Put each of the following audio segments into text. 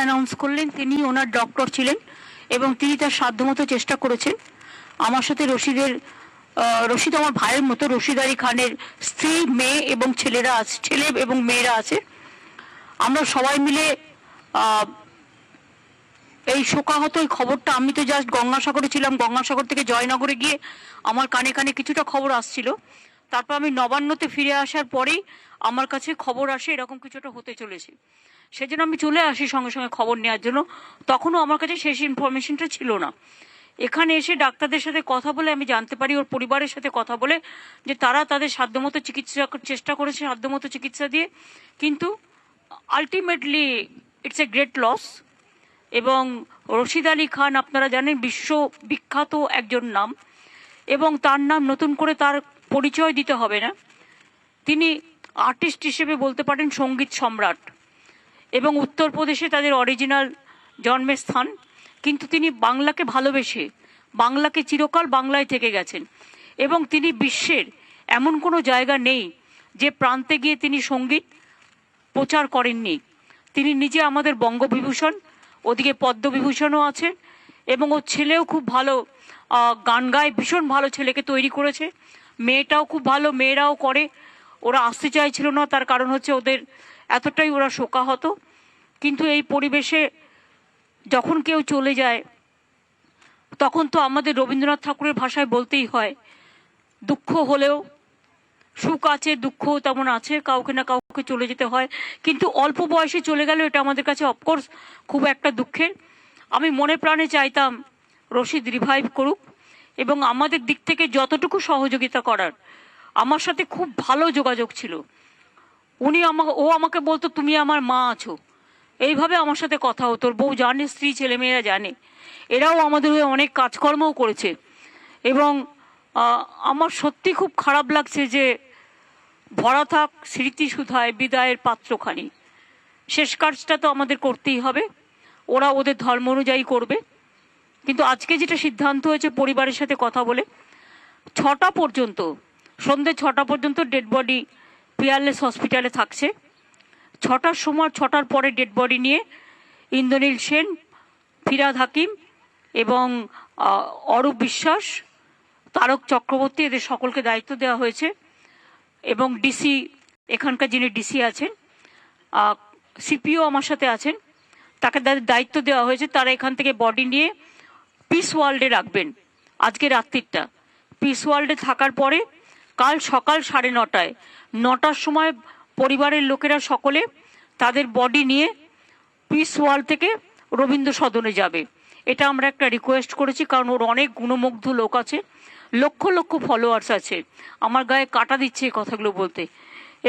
Announce করলেন তিনি ওনার doctor ছিলেন এবং তিনি তার সাধ্যমতো চেষ্টা করেছেন। আমার সাথে রশিদ আমার ভাইয়ের মতো, রশিদ আলী খানের স্ত্রী, মেয়ে এবং ছেলে এবং মেয়েরা আছে। আমরা সবাই মিলে এই শোকাহত এই খবরটা, আমি তো জাস্ট গঙ্গাসাগরে ছিলাম, গঙ্গাসাগর থেকে জয়নগরে গিয়ে আমার কানে কানে কিছুটা খবর আসছিল। তারপর আমি নবান্নতে ফিরে আসার পরেই আমার কাছে খবর আসে এরকম কিছুটা হতে চলেছে। সেজন্য আমি চলে আসি সঙ্গে সঙ্গে খবর নেওয়ার জন্য। তখনও আমার কাছে শেষ ইনফরমেশনটা ছিল না। এখানে এসে ডাক্তারদের সাথে কথা বলে আমি জানতে পারি, ওর পরিবারের সাথে কথা বলে, যে তারা তাদের সাধ্যমতো চেষ্টা করেছে, সাধ্যমতো চিকিৎসা দিয়ে, কিন্তু ultimately it's a great loss. এবং রশিদ আলী খান আপনারা জানেন বিশ্ববিখ্যাত একজন নাম, এবং তার নাম নতুন করে তার পরিচয় দিতে হবে না। তিনি আর্টিস্ট হিসেবে বলতে পারেন সঙ্গীত সম্রাট, এবং উত্তরপ্রদেশে তাদের অরিজিনাল জন্মের স্থান। কিন্তু তিনি বাংলাকে ভালোবেসে, বাংলাকে চিরকাল বাংলায় থেকে গেছেন, এবং তিনি বিশ্বের এমন কোনো জায়গা নেই যে প্রান্তে গিয়ে তিনি সঙ্গীত প্রচার করেননি। তিনি নিজে আমাদের বঙ্গবিভূষণ, ওদিকে পদ্মবিভূষণও আছেন, এবং ওর ছেলেও খুব ভালো গান গায়, ভীষণ ভালো ছেলেকে তৈরি করেছে। মেয়েটাও খুব ভালো, মেয়েরাও করে। ওরা আসতে চাইছিল না, তার কারণ হচ্ছে ওদের এতটাই ওরা শোকাহত। কিন্তু এই পরিবেশে যখন কেউ চলে যায়, তখন তো আমাদের রবীন্দ্রনাথ ঠাকুরের ভাষায় বলতেই হয়, দুঃখ হলেও সুখ আছে, দুঃখ তেমন আছে, কাউকে না কাউকে চলে যেতে হয়। কিন্তু অল্প বয়সে চলে গেল, এটা আমাদের কাছে অফকোর্স খুব একটা দুঃখের। আমি মনে প্রাণে চাইতাম রশিদ রিভাইভ করুক, এবং আমাদের দিক থেকে যতটুকু সহযোগিতা করার, আমার সাথে খুব ভালো যোগাযোগ ছিল। ও আমাকে বলতো তুমি আমার মা আছো, এইভাবে আমার সাথে কথা হতো। বউ জানে, স্ত্রী ছেলেমেয়েরা জানে, এরাও আমাদের হয়ে অনেক কাজকর্মও করেছে। এবং আমার সত্যি খুব খারাপ লাগছে যে ভরা থাক স্মৃতি সুধায় বিদায়ের পাত্রখানি। শেষ কাজটা তো আমাদের করতেই হবে, ওরা ওদের ধর্ম অনুযায়ী করবে। কিন্তু আজকে যেটা সিদ্ধান্ত হয়েছে পরিবারের সাথে কথা বলে, 6টা পর্যন্ত, সন্ধ্যে 6টা পর্যন্ত ডেড বডি পিয়ারলেস হসপিটালে থাকছে। 6টার সময়, 6টার পরে ডেড বডি নিয়ে ইন্দ্রনীল সেন, ফিরহাদ হাকিম এবং অরূপ বিশ্বাস, তারক চক্রবর্তী, এদের সকলকে দায়িত্ব দেওয়া হয়েছে। এবং ডিসি, এখানকার যিনি ডিসি আছেন, সিপিও আমার সাথে আছেন, তাকে দায়িত্ব দেওয়া হয়েছে। তারা এখান থেকে বডি নিয়ে পিস ওয়ার্ল্ডে রাখবেন আজকে রাত্রিটা। পিস ওয়ার্ল্ডে থাকার পরে কাল সকাল 9:30, 9টার সময় পরিবারের লোকেরা সকলে তাদের বডি নিয়ে পিস ওয়ার্ল্ড থেকে রবীন্দ্র সদনে যাবে। এটা আমরা একটা রিকোয়েস্ট করেছি, কারণ ওর অনেক গুণমুগ্ধ লোক আছে, লক্ষ লক্ষ ফলোয়ার্স আছে। আমার গায়ে কাটা দিচ্ছে এই কথাগুলো বলতে,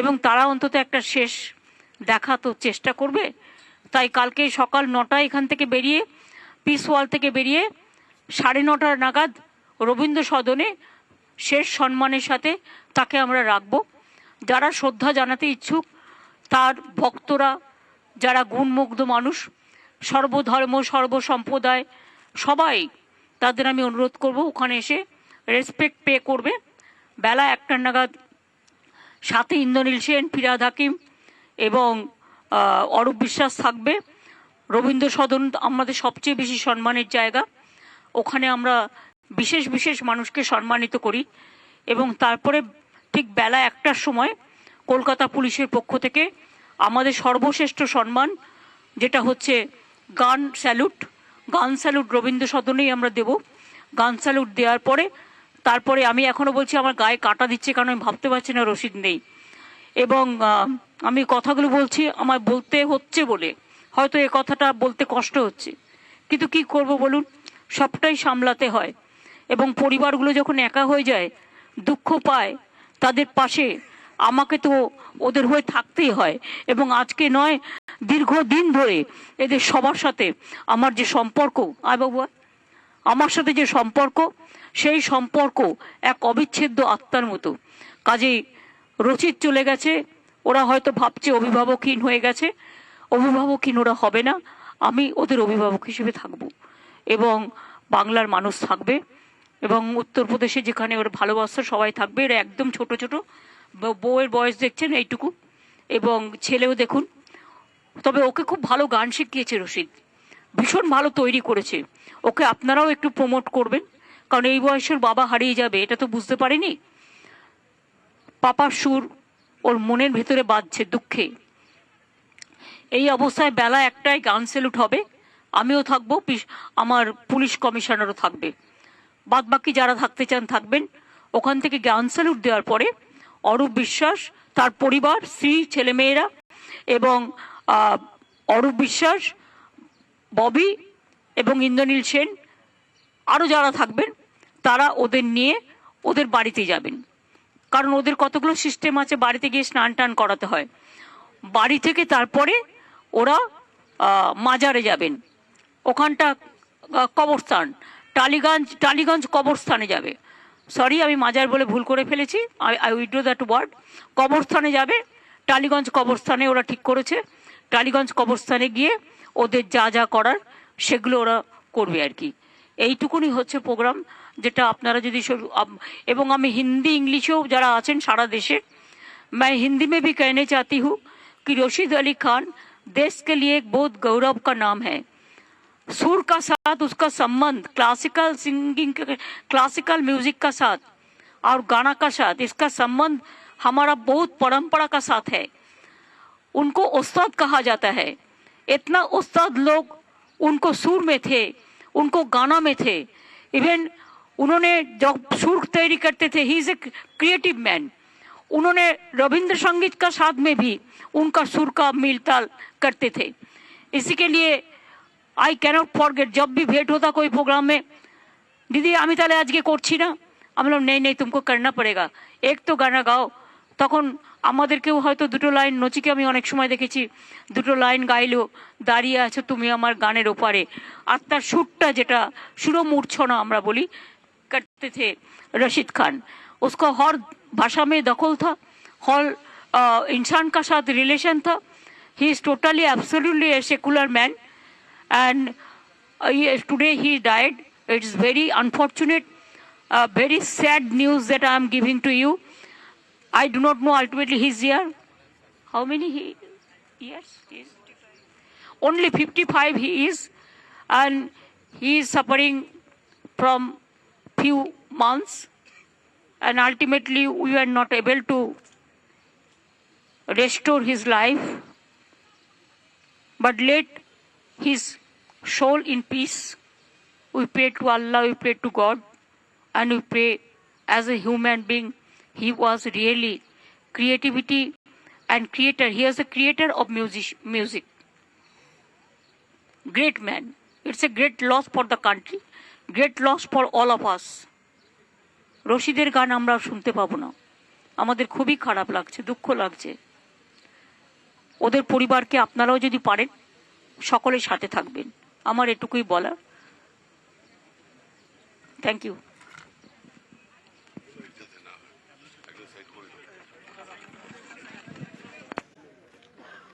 এবং তারা অন্তত একটা শেষ দেখা তো চেষ্টা করবে। তাই কালকে সকাল 9টায় এখান থেকে বেরিয়ে, পিস ওয়ার্ল্ড থেকে বেরিয়ে 9:30 নাগাদ রবীন্দ্র সদনে শেষ সম্মানের সাথে তাকে আমরা রাখবো। যারা শ্রদ্ধা জানাতে ইচ্ছুক, তার ভক্তরা, যারা গুণমুগ্ধ মানুষ, সর্বধর্ম সর্বসম্প্রদায় সবাই, তাদের আমি অনুরোধ করব ওখানে এসে রেসপেক্ট পে করবে। বেলা 1টা নাগাদ সাথে ইন্দ্রনীল সেন, ফিরহাদ হাকিম এবং অরূপ বিশ্বাস থাকবে। রবীন্দ্র সদন আমাদের সবচেয়ে বেশি সম্মানের জায়গা, ওখানে আমরা বিশেষ বিশেষ মানুষকে সম্মানিত করি। এবং তারপরে ঠিক বেলা 1টার সময় কলকাতা পুলিশের পক্ষ থেকে আমাদের সর্বশ্রেষ্ঠ সম্মান, যেটা হচ্ছে গান স্যালুট রবীন্দ্র সদনেই আমরা দেব। গান স্যালুট দেওয়ার পরে তারপরে আমি এখনো বলছি, আমার গায়ে কাটা দিচ্ছে, কারণ আমি ভাবতে পারছি না রশিদ নেই। এবং আমি কথাগুলো বলছি আমার বলতে হচ্ছে বলে, হয়তো এ কথাটা বলতে কষ্ট হচ্ছে, কিন্তু কি করব বলুন, সবটাই সামলাতে হয়। এবং পরিবারগুলো যখন একা হয়ে যায়, দুঃখ পায়, তাদের পাশে আমাকে তো ওদের হয়ে থাকতেই হয়। এবং আজকে নয়, দীর্ঘদিন ধরে এদের সবার সাথে আমার যে সম্পর্ক, আমার সাথে যে সম্পর্ক, সেই সম্পর্ক এক অবিচ্ছেদ্য আত্মার মতো। কাজেই রচিত চলে গেছে, ওরা হয়তো ভাবছে অভিভাবকহীন হয়ে গেছে, অভিভাবকহীন ওরা হবে না। আমি ওদের অভিভাবক হিসেবে থাকব, এবং বাংলার মানুষ থাকবে, এবং উত্তরপ্রদেশে যেখানে ওরা ভালোবাসা সবাই থাকবে। এরা একদম ছোট ছোট, বউয়ের বয়স দেখছেন এইটুকু, এবং ছেলেও দেখুন তবে ওকে খুব ভালো গান শিখিয়েছে রশিদ, ভীষণ ভালো তৈরি করেছে। ওকে আপনারাও একটু প্রমোট করবেন, কারণ এই বয়সের বাবা হারিয়ে যাবে এটা তো বুঝতে পারিনি। পাপার সুর ওর মনের ভেতরে বাজছে দুঃখে। এই অবস্থায় বেলা 1টায় গান স্যালুট হবে, আমিও থাকবো, আমার পুলিশ কমিশনারও থাকবে, বাদ বাকি যারা থাকতে চান থাকবেন। ওখান থেকে গান স্যালুট দেওয়ার পরে অরূপ বিশ্বাস, তার পরিবার, স্ত্রী, ছেলেমেয়েরা এবং অরূপ বিশ্বাস, ববি এবং ইন্দ্রনীল সেন আরও যারা থাকবেন তারা ওদের নিয়ে ওদের বাড়িতে যাবেন, কারণ ওদের কতগুলো সিস্টেম আছে, বাড়িতে গিয়ে স্নান টান করাতে হয়। বাড়ি থেকে তারপরে ওরা মাজারে যাবেন, ওখানটা কবরস্থান, টালিগঞ্জ কবরস্থানে যাবে। সরি, আমি মাজার বলে ভুল করে ফেলেছি, আই উইথড্র দ্যাট ওয়ার্ড। কবরস্থানে যাবে, টালিগঞ্জ কবরস্থানে ওরা ঠিক করেছে। টালিগঞ্জ কবরস্থানে গিয়ে ওদের যা যা করার সেগুলো ওরা করবে আর কি। এইটুকুনি হচ্ছে প্রোগ্রাম, যেটা আপনারা যদি এবং আমি হিন্দি ইংলিশেও যারা আছেন সারা দেশে, मैं हिंदी में भी कहना चाहती हूँ कि रशीद अली खान देश के लिए एक बहुत गौरव का नाम है। सुर का साथ उसका संबंध क्लासिकल सिंगिंग, क्लासिकल म्यूजिक का साथ और गाना का साथ, इसका संबंध हमारा बहुत परंपरा का साथ है। उनको उस्ताद कहा जाता है। इतना उस्ताद लोग उनको सुर में थे, उनको गाना में थे। इवन उन्होंने जब सुर तैयारी करते थे, he is a creative man. उन्होंने रविंद्र संगीत का साथ में भी उनका सुर का मिलताल करते थे। इसी के लिए आई कैनॉट फॉरगेट, जब भी भेंट होता कोई प्रोग्राम में, दीदी আমি তাহলে আজকে করছি না, আমি বললাম নেই তুমকো করনা পড়েগা, এক তো গানা গাও। তখন আমাদেরকেও হয়তো দুটো লাইন, নচিকে আমি অনেক সময় দেখেছি দুটো লাইন গাইলো, দাঁড়িয়ে আছো তুমি আমার গানের ওপারে, আর তার সুরটা যেটা সুরমূর্ছনা আমরা বলি, करते थे रशीद खान। उसका हर भाषा में दखल था, हर इंसान का साथ रिलेशन था। He is totally absolutely a secular man and today he died. It's very unfortunate, very sad news that I am giving to you. I do not know ultimately his year. How many years? Only 55 he is, and he is suffering from few months, and ultimately we are not able to restore his life. But let his soul in peace. We pray to Allah, we pray to God, and we pray as a human being. He was really creativity and creator. He is a creator of music. Great man. It's a great loss for the country, great loss for all of us. রশিদের গান আমরা শুনতে পাবো না, আমাদের খুবই খারাপ লাগছে, দুঃখ লাগছে। ওদের পরিবারকে আপনারাও যদি পারেন সকলের সাথে থাকবেন, আমার এটুকুই বলা। Thank you.